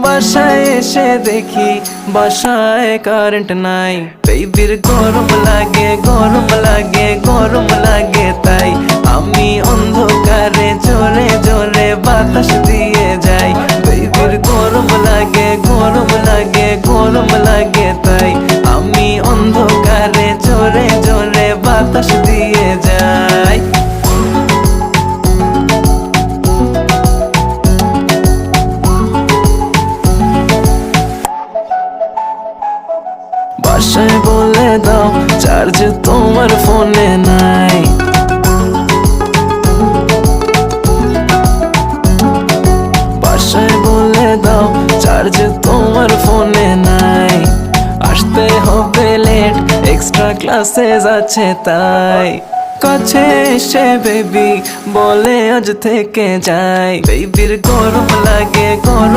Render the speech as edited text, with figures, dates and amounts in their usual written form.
বাসায় এসে দেখি বাসায় কারেন্ট নাই, বেবির গরম লাগে গরম লাগে গরম লাগে, তাই আমি অন্ধকারে জোরে জোরে বাতাস দিয়ে যাই। বেবির গরম লাগে গরম লাগে গরম লাগে, তাই আমি অন্ধকারে জোরে জোরে বাতাস দিয়ে যাই। বাসায় বলে দাও চার্জ তোমার ফোনে নাই, বাসায় বলে দাও চার্জ তোমার ফোনে নাই। আসতে হবে লেট, এক্সট্রা ক্লাসেস আছে তাই। কাছে এসে বেবি বলে আজ থেকে যাই। বেবির গরম লাগে গরম